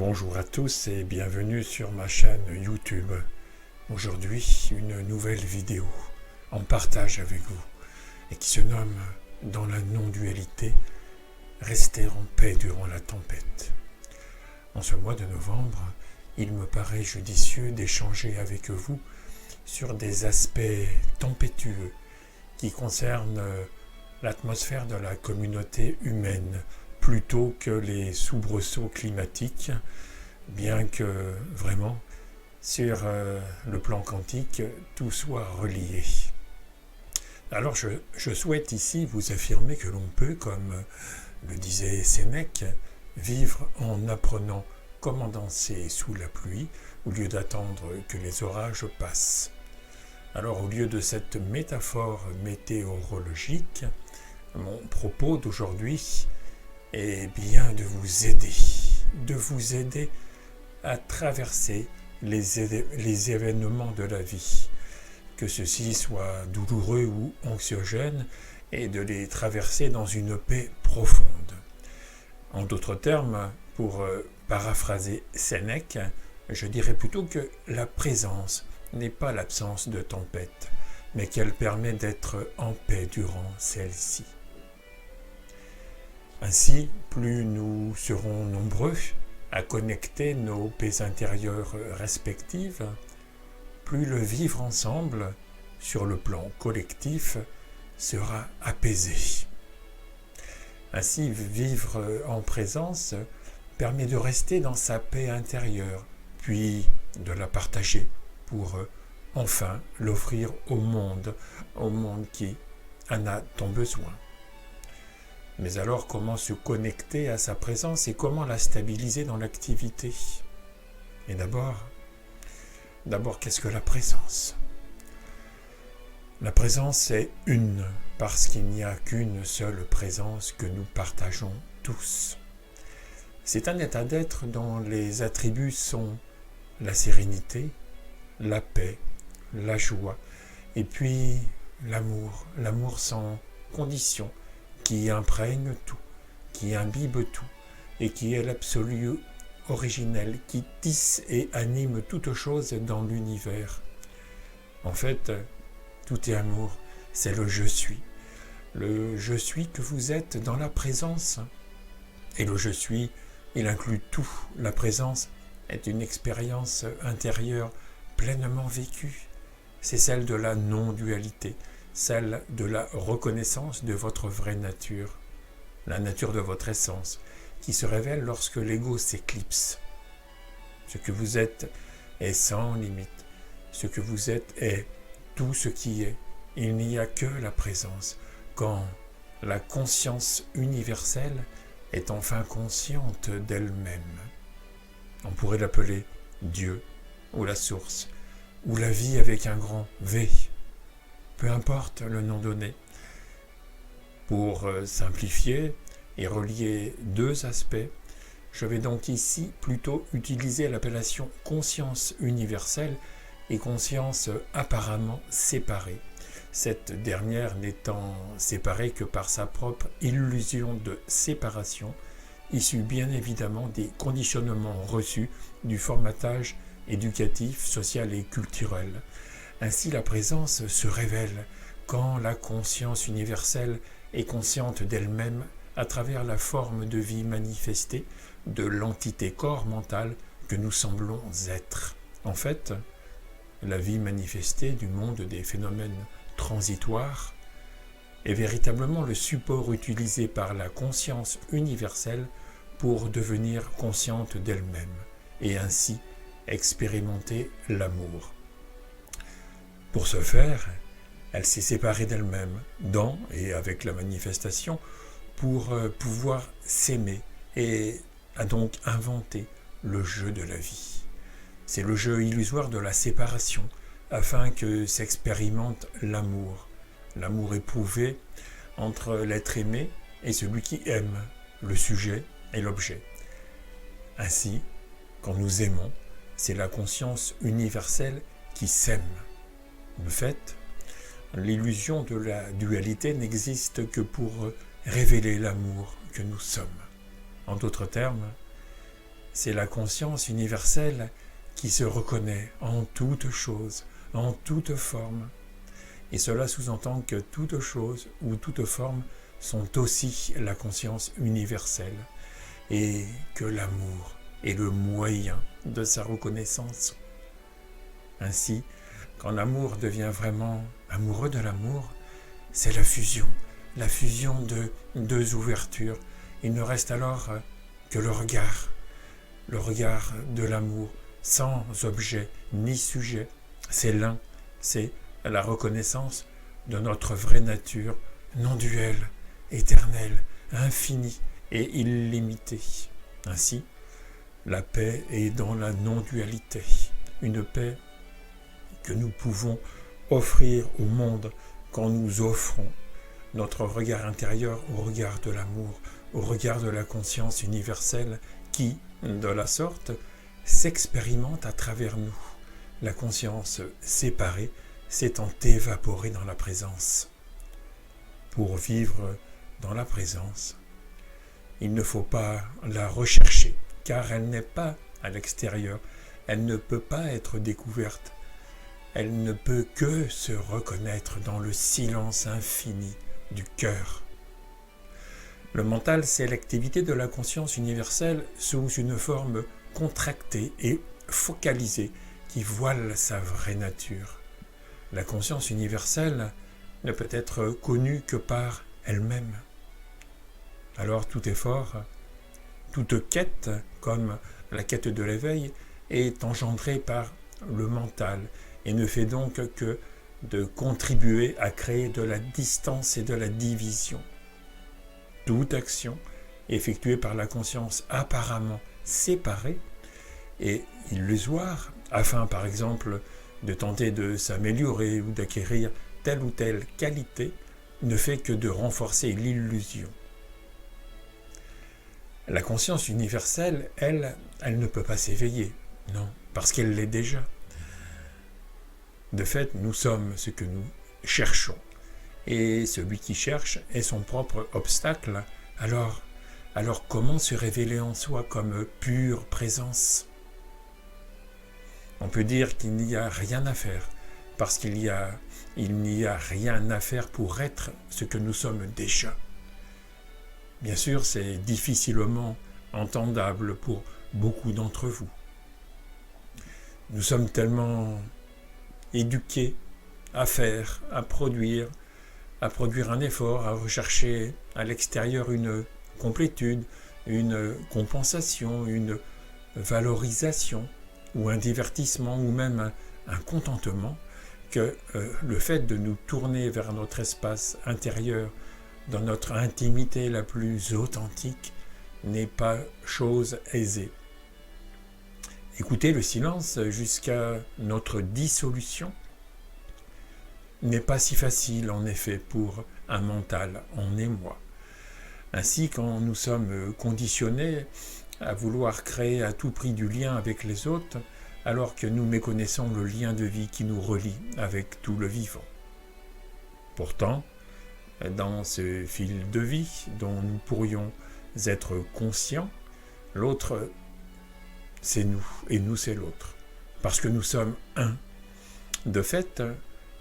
Bonjour à tous et bienvenue sur ma chaîne YouTube. Aujourd'hui, une nouvelle vidéo en partage avec vous et qui se nomme Dans la non-dualité, rester en paix durant la tempête. En ce mois de novembre, il me paraît judicieux d'échanger avec vous sur des aspects tempétueux qui concernent l'atmosphère de la communauté humaine plutôt que les soubresauts climatiques, bien que vraiment, sur le plan quantique, tout soit relié. Alors je souhaite ici vous affirmer que l'on peut, comme le disait Sénèque, vivre en apprenant comment danser sous la pluie, au lieu d'attendre que les orages passent. Alors au lieu de cette métaphore météorologique, mon propos d'aujourd'hui est bien de vous aider à traverser les événements de la vie, que ceux-ci soient douloureux ou anxiogènes, et de les traverser dans une paix profonde. En d'autres termes, pour paraphraser Sénèque, je dirais plutôt que la présence n'est pas l'absence de tempête, mais qu'elle permet d'être en paix durant celle-ci. Ainsi, plus nous serons nombreux à connecter nos paix intérieures respectives, plus le vivre ensemble, sur le plan collectif, sera apaisé. Ainsi, vivre en présence permet de rester dans sa paix intérieure, puis de la partager pour enfin l'offrir au monde qui en a tant besoin. Mais alors, comment se connecter à sa présence et comment la stabiliser dans l'activité? Et d'abord, qu'est-ce que la présence? La présence est une, parce qu'il n'y a qu'une seule présence que nous partageons tous. C'est un état d'être dont les attributs sont la sérénité, la paix, la joie, et puis l'amour sans condition, qui imprègne tout, qui imbibe tout, et qui est l'absolu originel, qui tisse et anime toute chose dans l'univers. En fait, tout est amour, c'est le je suis. Le je suis que vous êtes dans la présence. Et le je suis, il inclut tout. La présence est une expérience intérieure pleinement vécue. C'est celle de la non-dualité, celle de la reconnaissance de votre vraie nature, la nature de votre essence, qui se révèle lorsque l'ego s'éclipse. Ce que vous êtes est sans limite. Ce que vous êtes est tout ce qui est. Il n'y a que la présence. Quand la conscience universelle est enfin consciente d'elle-même. On pourrait l'appeler Dieu, ou la source, ou la vie avec un grand V. Peu importe le nom donné. Pour simplifier et relier deux aspects, je vais donc ici plutôt utiliser l'appellation conscience universelle et conscience apparemment séparée, cette dernière n'étant séparée que par sa propre illusion de séparation, issue bien évidemment des conditionnements reçus du formatage éducatif, social et culturel. Ainsi, la présence se révèle quand la conscience universelle est consciente d'elle-même à travers la forme de vie manifestée de l'entité corps mental que nous semblons être. En fait, la vie manifestée du monde des phénomènes transitoires est véritablement le support utilisé par la conscience universelle pour devenir consciente d'elle-même et ainsi expérimenter l'amour. Pour ce faire, elle s'est séparée d'elle-même dans et avec la manifestation pour pouvoir s'aimer et a donc inventé le jeu de la vie. C'est le jeu illusoire de la séparation afin que s'expérimente l'amour éprouvé entre l'être aimé et celui qui aime, le sujet et l'objet. Ainsi, quand nous aimons, c'est la conscience universelle qui s'aime. De fait, l'illusion de la dualité n'existe que pour révéler l'amour que nous sommes. En d'autres termes, c'est la conscience universelle qui se reconnaît en toute chose, en toute forme. Et cela sous-entend que toute chose ou toute forme sont aussi la conscience universelle et que l'amour est le moyen de sa reconnaissance. Ainsi, quand l'amour devient vraiment amoureux de l'amour, c'est la fusion de deux ouvertures. Il ne reste alors que le regard de l'amour, sans objet ni sujet. C'est l'un, c'est la reconnaissance de notre vraie nature, non duelle, éternelle, infinie et illimitée. Ainsi, la paix est dans la non-dualité, une paix que nous pouvons offrir au monde quand nous offrons notre regard intérieur au regard de l'amour, au regard de la conscience universelle qui, de la sorte, s'expérimente à travers nous. La conscience séparée s'étant évaporée dans la présence. Pour vivre dans la présence, il ne faut pas la rechercher, car elle n'est pas à l'extérieur, elle ne peut pas être découverte, elle ne peut que se reconnaître dans le silence infini du cœur. Le mental, c'est l'activité de la conscience universelle sous une forme contractée et focalisée qui voile sa vraie nature. La conscience universelle ne peut être connue que par elle-même. Alors tout effort, toute quête, comme la quête de l'éveil, est engendrée par le mental et ne fait donc que de contribuer à créer de la distance et de la division. Toute action effectuée par la conscience apparemment séparée et illusoire, afin par exemple de tenter de s'améliorer ou d'acquérir telle ou telle qualité, ne fait que de renforcer l'illusion. La conscience universelle, elle ne peut pas s'éveiller, non, parce qu'elle l'est déjà. De fait, nous sommes ce que nous cherchons. Et celui qui cherche est son propre obstacle. Alors comment se révéler en soi comme pure présence ? On peut dire qu'il n'y a rien à faire, parce qu'il n'y a rien à faire pour être ce que nous sommes déjà. Bien sûr, c'est difficilement entendable pour beaucoup d'entre vous. Nous sommes tellement éduqués à faire, à produire un effort, à rechercher à l'extérieur une complétude, une compensation, une valorisation, ou un divertissement, ou même un contentement, que le fait de nous tourner vers notre espace intérieur, dans notre intimité la plus authentique, n'est pas chose aisée. Écouter le silence jusqu'à notre dissolution n'est pas si facile en effet pour un mental en émoi. Ainsi, quand nous sommes conditionnés à vouloir créer à tout prix du lien avec les autres, alors que nous méconnaissons le lien de vie qui nous relie avec tout le vivant. Pourtant, dans ce fil de vie dont nous pourrions être conscients, l'autre c'est nous et nous c'est l'autre, parce que nous sommes un. De fait,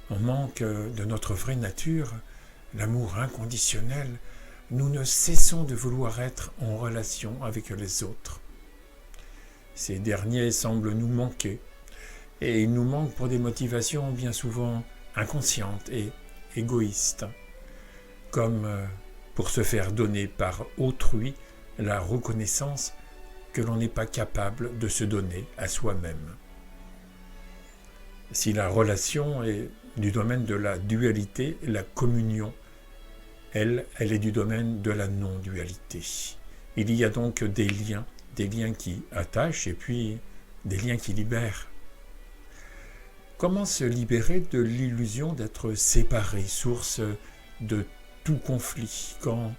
on manque de notre vraie nature, l'amour inconditionnel. Nous ne cessons de vouloir être en relation avec les autres. Ces derniers semblent nous manquer, et ils nous manquent pour des motivations bien souvent inconscientes et égoïstes, comme pour se faire donner par autrui la reconnaissance que l'on n'est pas capable de se donner à soi-même. Si la relation est du domaine de la dualité, la communion, elle est du domaine de la non-dualité. Il y a donc des liens qui attachent et puis des liens qui libèrent. Comment se libérer de l'illusion d'être séparé, source de tout conflit, quand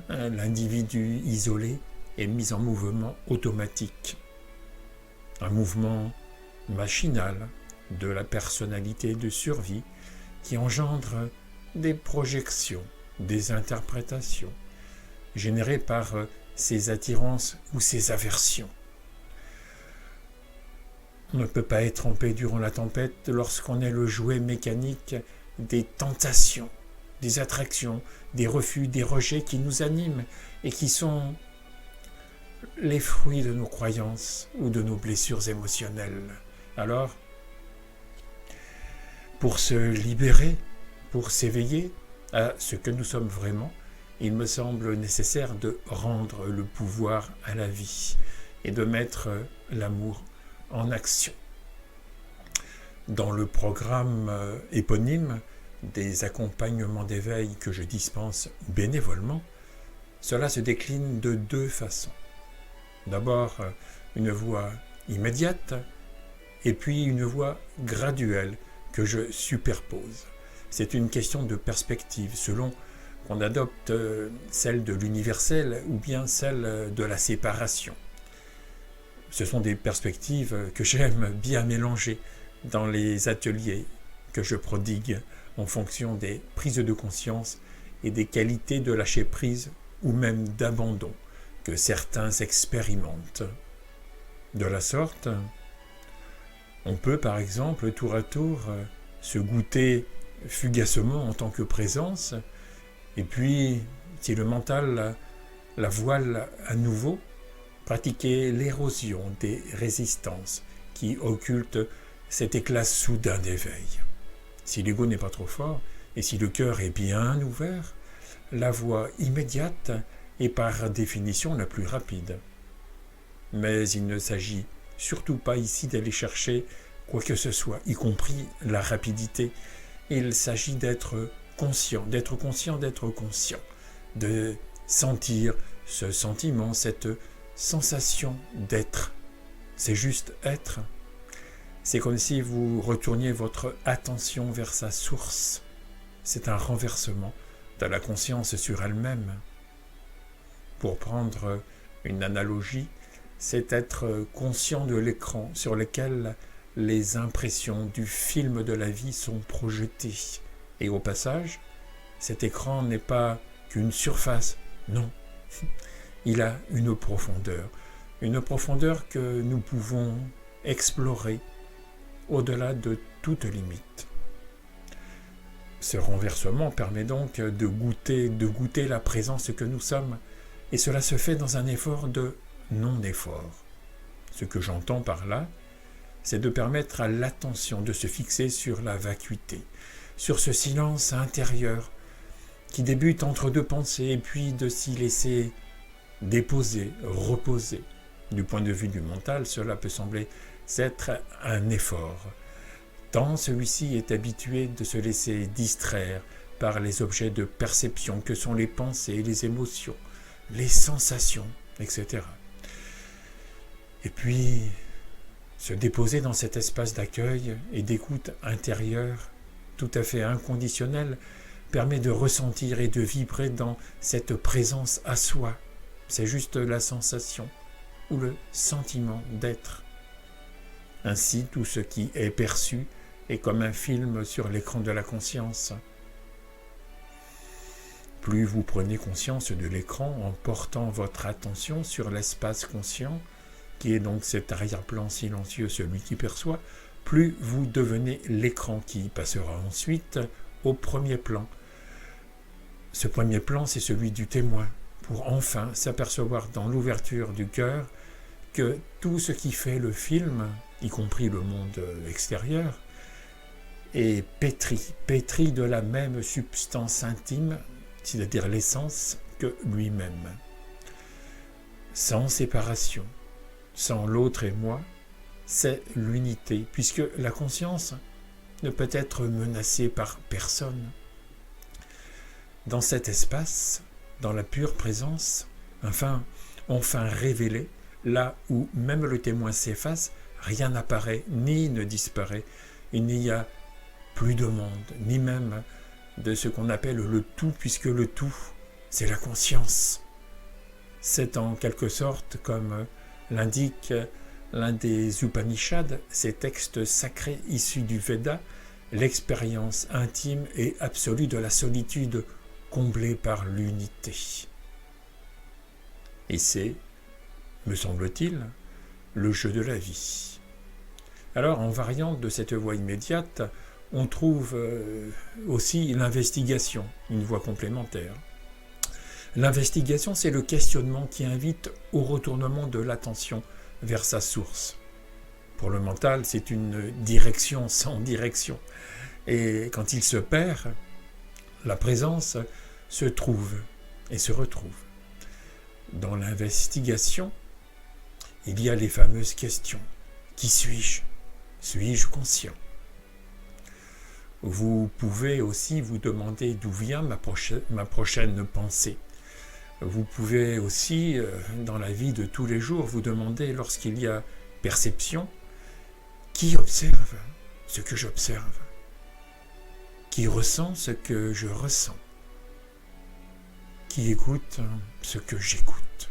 l'individu isolé est mis en mouvement automatique, un mouvement machinal de la personnalité de survie qui engendre des projections, des interprétations générées par ses attirances ou ses aversions. On ne peut pas être en paix durant la tempête lorsqu'on est le jouet mécanique des tentations, des attractions, des refus, des rejets qui nous animent et qui sont les fruits de nos croyances ou de nos blessures émotionnelles. Alors, pour se libérer, pour s'éveiller à ce que nous sommes vraiment, il me semble nécessaire de rendre le pouvoir à la vie et de mettre l'amour en action. Dans le programme éponyme des accompagnements d'éveil que je dispense bénévolement, cela se décline de deux façons. D'abord, une voie immédiate et puis une voie graduelle que je superpose. C'est une question de perspective, selon qu'on adopte celle de l'universel ou bien celle de la séparation. Ce sont des perspectives que j'aime bien mélanger dans les ateliers que je prodigue en fonction des prises de conscience et des qualités de lâcher prise ou même d'abandon que certains expérimentent. De la sorte, on peut par exemple tour à tour se goûter fugacement en tant que présence, et puis, si le mental la voile à nouveau, pratiquer l'érosion des résistances qui occultent cet éclat soudain d'éveil. Si l'ego n'est pas trop fort, et si le cœur est bien ouvert, la voie immédiate est par définition la plus rapide. Mais il ne s'agit surtout pas ici d'aller chercher quoi que ce soit, y compris la rapidité. Il s'agit d'être conscient, de sentir ce sentiment, cette sensation d'être. C'est juste être. C'est comme si vous retourniez votre attention vers sa source. C'est un renversement de la conscience sur elle-même. Pour prendre une analogie, c'est être conscient de l'écran sur lequel les impressions du film de la vie sont projetées. Et au passage, cet écran n'est pas qu'une surface, non. Il a une profondeur que nous pouvons explorer au-delà de toute limite. Ce renversement permet donc de goûter la présence que nous sommes, et cela se fait dans un effort de non-effort. Ce que j'entends par là, c'est de permettre à l'attention de se fixer sur la vacuité, sur ce silence intérieur qui débute entre deux pensées et puis de s'y laisser déposer, reposer. Du point de vue du mental, cela peut sembler être un effort, tant celui-ci est habitué de se laisser distraire par les objets de perception que sont les pensées, les émotions, les sensations, etc. Et puis, se déposer dans cet espace d'accueil et d'écoute intérieure tout à fait inconditionnel permet de ressentir et de vibrer dans cette présence à soi. C'est juste la sensation ou le sentiment d'être. Ainsi, tout ce qui est perçu est comme un film sur l'écran de la conscience. Plus vous prenez conscience de l'écran en portant votre attention sur l'espace conscient, qui est donc cet arrière-plan silencieux, celui qui perçoit, plus vous devenez l'écran qui passera ensuite au premier plan. Ce premier plan, c'est celui du témoin, pour enfin s'apercevoir dans l'ouverture du cœur que tout ce qui fait le film, y compris le monde extérieur, est pétri de la même substance intime, c'est-à-dire l'essence, que lui-même. Sans séparation, sans l'autre et moi, c'est l'unité, puisque la conscience ne peut être menacée par personne. Dans cet espace, dans la pure présence, enfin révélé, là où même le témoin s'efface, rien n'apparaît ni ne disparaît. Il n'y a plus de monde, ni même de ce qu'on appelle le tout, puisque le tout, c'est la conscience. C'est en quelque sorte, comme l'indique l'un des Upanishads, ces textes sacrés issus du Veda, l'expérience intime et absolue de la solitude comblée par l'unité. Et c'est, me semble-t-il, le jeu de la vie. Alors, en variante de cette voie immédiate, on trouve aussi l'investigation, une voie complémentaire. L'investigation, c'est le questionnement qui invite au retournement de l'attention vers sa source. Pour le mental, c'est une direction sans direction. Et quand il se perd, la présence se trouve et se retrouve. Dans l'investigation, il y a les fameuses questions. Qui suis-je ? Suis-je conscient ? Vous pouvez aussi vous demander d'où vient ma prochaine pensée. Vous pouvez aussi, dans la vie de tous les jours, vous demander, lorsqu'il y a perception, qui observe ce que j'observe ? Qui ressent ce que je ressens ? Qui écoute ce que j'écoute ?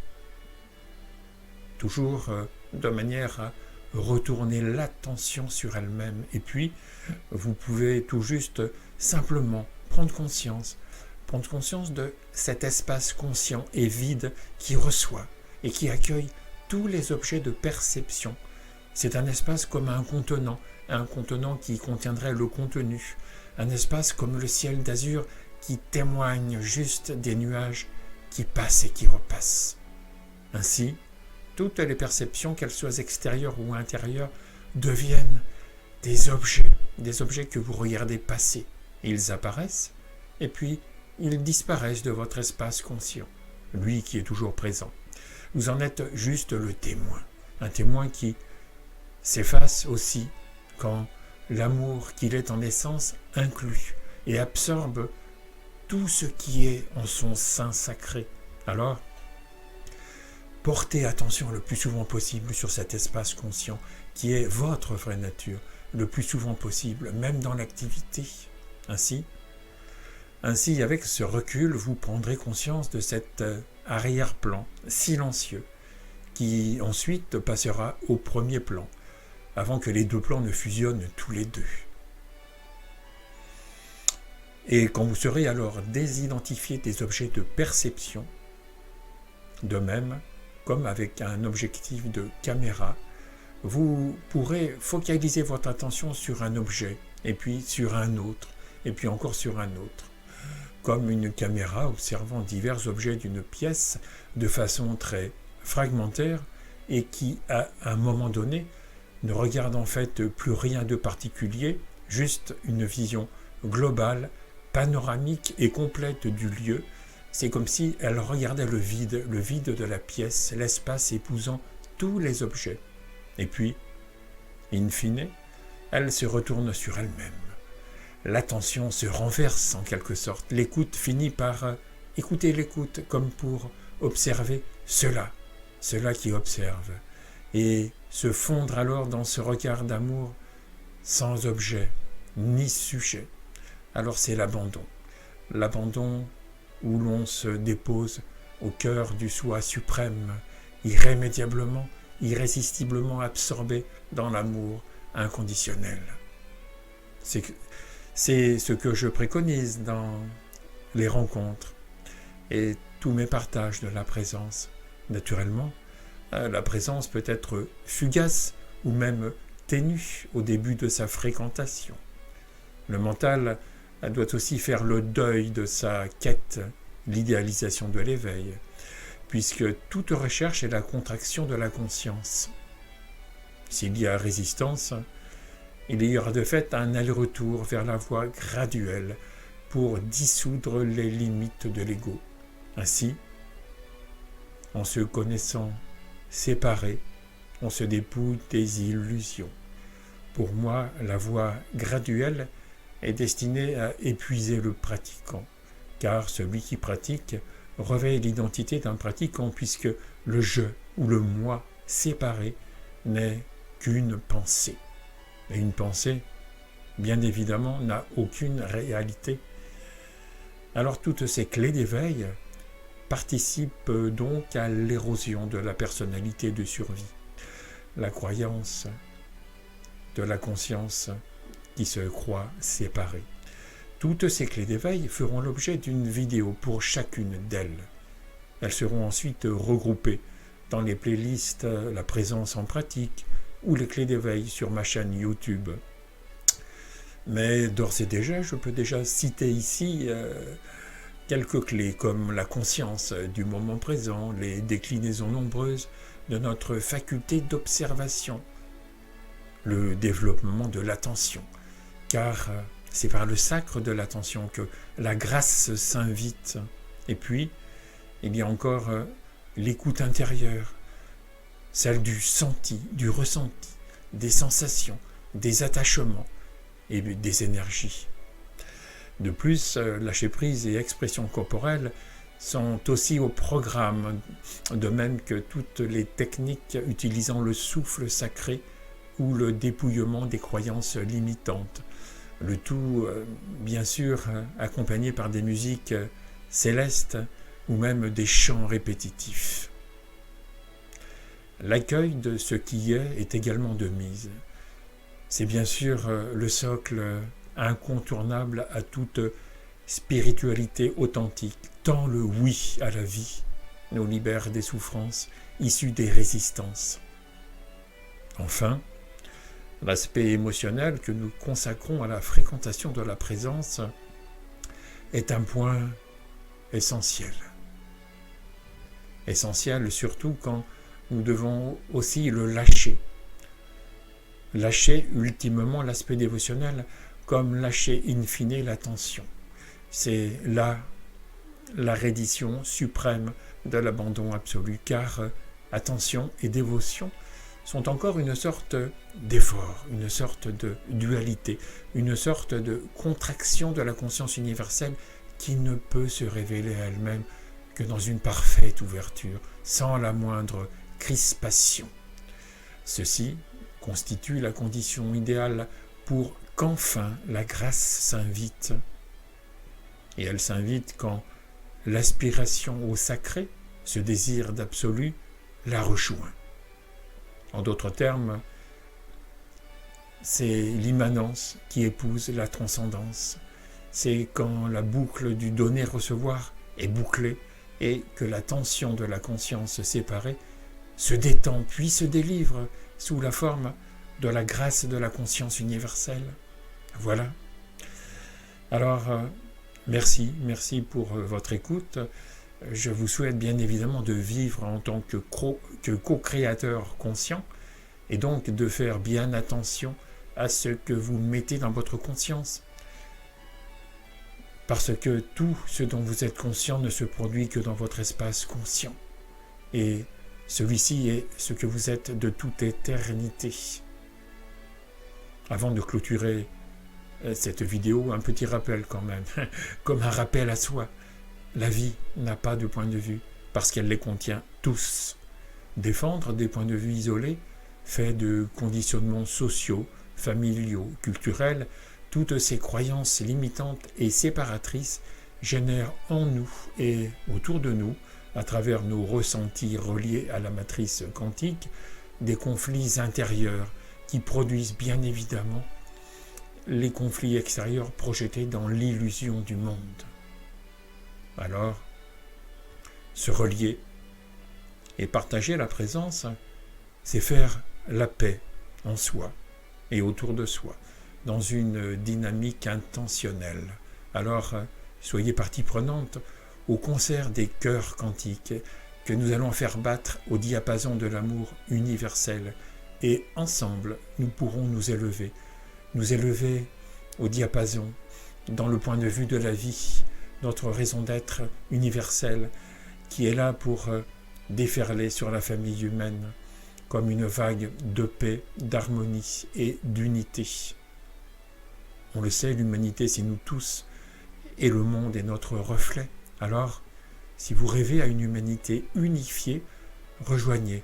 Toujours de manière à retourner l'attention sur elle-même. Et puis, vous pouvez tout juste simplement prendre conscience de cet espace conscient et vide qui reçoit et qui accueille tous les objets de perception. C'est un espace comme un contenant qui contiendrait le contenu, un espace comme le ciel d'azur qui témoigne juste des nuages qui passent et qui repassent. Ainsi, toutes les perceptions, qu'elles soient extérieures ou intérieures, deviennent des objets que vous regardez passer. Ils apparaissent et puis ils disparaissent de votre espace conscient, lui qui est toujours présent. Vous en êtes juste le témoin, un témoin qui s'efface aussi quand l'amour qu'il est en essence inclut et absorbe tout ce qui est en son sein sacré. Alors, portez attention le plus souvent possible sur cet espace conscient qui est votre vraie nature, le plus souvent possible, même dans l'activité. Ainsi, avec ce recul, vous prendrez conscience de cet arrière-plan silencieux qui ensuite passera au premier plan, avant que les deux plans ne fusionnent tous les deux. Et quand vous serez alors désidentifié des objets de perception, de même, comme avec un objectif de caméra, vous pourrez focaliser votre attention sur un objet, et puis sur un autre, et puis encore sur un autre. Comme une caméra observant divers objets d'une pièce de façon très fragmentaire et qui, à un moment donné, ne regarde en fait plus rien de particulier, juste une vision globale, panoramique et complète du lieu. C'est comme si elle regardait le vide de la pièce, l'espace épousant tous les objets. Et puis, in fine, elle se retourne sur elle-même. L'attention se renverse en quelque sorte. L'écoute finit par écouter l'écoute comme pour observer cela qui observe, et se fondre alors dans ce regard d'amour sans objet ni sujet. Alors c'est l'abandon où l'on se dépose au cœur du soi suprême, irrémédiablement, irrésistiblement absorbé dans l'amour inconditionnel. C'est ce que je préconise dans les rencontres et tous mes partages de la présence. Naturellement, la présence peut être fugace ou même ténue au début de sa fréquentation. Le mental doit aussi faire le deuil de sa quête, l'idéalisation de l'éveil, puisque toute recherche est la contraction de la conscience. S'il y a résistance, il y aura de fait un aller-retour vers la voie graduelle pour dissoudre les limites de l'ego. Ainsi, en se connaissant séparés, on se dépouille des illusions. Pour moi, la voie graduelle est destinée à épuiser le pratiquant, car celui qui pratique revêt l'identité d'un pratiquant, puisque le je ou le moi séparé n'est qu'une pensée. Et une pensée, bien évidemment, n'a aucune réalité. Alors toutes ces clés d'éveil participent donc à l'érosion de la personnalité de survie, la croyance de la conscience qui se croit séparée. Toutes ces clés d'éveil feront l'objet d'une vidéo pour chacune d'elles. Elles seront ensuite regroupées dans les playlists La présence en pratique, ou les clés d'éveil sur ma chaîne YouTube. Mais d'ores et déjà, je peux déjà citer ici quelques clés comme la conscience du moment présent, les déclinaisons nombreuses de notre faculté d'observation, le développement de l'attention, car c'est par le sacre de l'attention que la grâce s'invite. Et puis, il y a encore l'écoute intérieure, celle du senti, du ressenti, des sensations, des attachements et des énergies. De plus, lâcher prise et expression corporelle sont aussi au programme, de même que toutes les techniques utilisant le souffle sacré ou le dépouillement des croyances limitantes. Le tout, bien sûr, accompagné par des musiques célestes ou même des chants répétitifs. L'accueil de ce qui est également de mise. C'est bien sûr le socle incontournable à toute spiritualité authentique, tant le oui à la vie nous libère des souffrances issues des résistances. Enfin, l'aspect émotionnel que nous consacrons à la fréquentation de la présence est un point essentiel. Essentiel surtout quand nous devons aussi le lâcher. Lâcher ultimement l'aspect dévotionnel comme lâcher in fine l'attention. C'est là la reddition suprême de l'abandon absolu, car attention et dévotion sont encore une sorte d'effort, une sorte de dualité, une sorte de contraction de la conscience universelle qui ne peut se révéler à elle-même que dans une parfaite ouverture, sans la moindre crispation. Ceci constitue la condition idéale pour qu'enfin la grâce s'invite. Et elle s'invite quand l'aspiration au sacré, ce désir d'absolu, la rejoint. En d'autres termes, c'est l'immanence qui épouse la transcendance. C'est quand la boucle du donner-recevoir est bouclée et que la tension de la conscience séparée se détend puis se délivre sous la forme de la grâce de la conscience universelle. Voilà. Alors, merci pour votre écoute. Je vous souhaite bien évidemment de vivre en tant que co-créateur conscient et donc de faire bien attention à ce que vous mettez dans votre conscience. Parce que tout ce dont vous êtes conscient ne se produit que dans votre espace conscient. Et celui-ci est ce que vous êtes de toute éternité. Avant de clôturer cette vidéo, un petit rappel quand même, comme un rappel à soi. La vie n'a pas de point de vue parce qu'elle les contient tous. Défendre des points de vue isolés, faits de conditionnements sociaux, familiaux, culturels, toutes ces croyances limitantes et séparatrices génèrent en nous et autour de nous, à travers nos ressentis reliés à la matrice quantique, des conflits intérieurs qui produisent bien évidemment les conflits extérieurs projetés dans l'illusion du monde. Alors, se relier et partager la présence, c'est faire la paix en soi et autour de soi, dans une dynamique intentionnelle. Alors, soyez partie prenante au concert des chœurs quantiques que nous allons faire battre au diapason de l'amour universel, et ensemble, nous pourrons nous élever au diapason, dans le point de vue de la vie, notre raison d'être universelle, qui est là pour déferler sur la famille humaine, comme une vague de paix, d'harmonie et d'unité. On le sait, l'humanité, c'est nous tous, et le monde est notre reflet. Alors, si vous rêvez à une humanité unifiée, rejoignez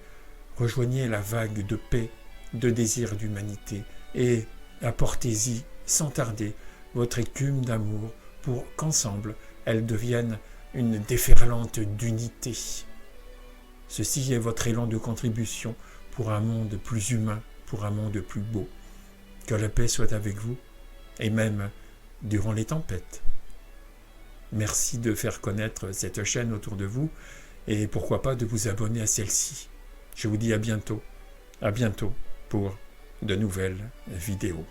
la vague de paix, de désir d'humanité, et apportez-y, sans tarder, votre écume d'amour, pour qu'ensemble, elle devienne une déferlante d'unité. Ceci est votre élan de contribution pour un monde plus humain, pour un monde plus beau. Que la paix soit avec vous, et même durant les tempêtes. Merci de faire connaître cette chaîne autour de vous, et pourquoi pas de vous abonner à celle-ci. Je vous dis à bientôt pour de nouvelles vidéos.